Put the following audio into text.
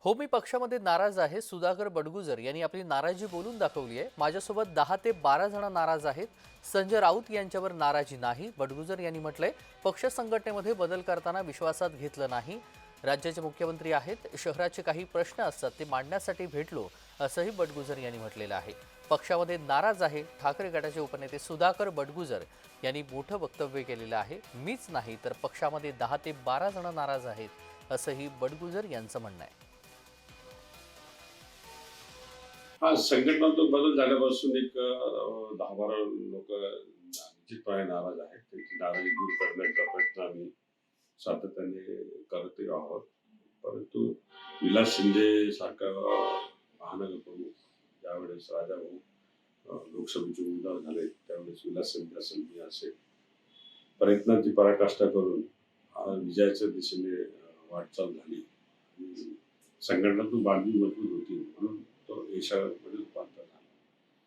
हो, मी पक्षामध्ये नाराज आहे. सुधाकर बडगुजर यांनी आपली नाराजी बोलून दाखवली आहे. माझ्यासोबत 10 ते 12 जण नाराज आहेत. संजय राऊत यांच्यावर नाराजी नाही. बडगुजर यांनी म्हटलंय, पक्ष संघटनेमध्ये बदल करताना विश्वासात घेतलं नाही. राज्याचे मुख्यमंत्री आहेत. शहराचे काही प्रश्न असतात ते मांडण्यासाठी भेटलो, असंही बडगुजर यांनी म्हटलेलं आहे. पक्षामध्ये नाराज आहे. ठाकरे गटाचे उपनेते सुधाकर बडगुजर यांनी मोठं वक्तव्य केलेलं आहे. मीच नाही तर पक्षामध्ये 10 ते 12 जण नाराज आहेत, असंही बडगुजर यांचं म्हणणं आहे. हा संघटनात्मक बदल झाल्यापासून एक 10-12 लोक निश्चितपणे नाराज आहेत. त्यांची नाराजी दूर करण्याचा प्रयत्न आम्ही सातत्याने करत आहोत. परंतु विलास शिंदे सारखा महानगर प्रमुख ज्यावेळेस राजाभाऊ लोकसभेचे उमेदवार झाले त्यावेळेस विलास शिंदे असेल, मी असेल, प्रयत्नांची पराकाष्ठा करून विजयाच्या दिशेने वाटचाल झाली आणि संघटनात्मक बांधणी मजबूत होती म्हणून तो यशामध्ये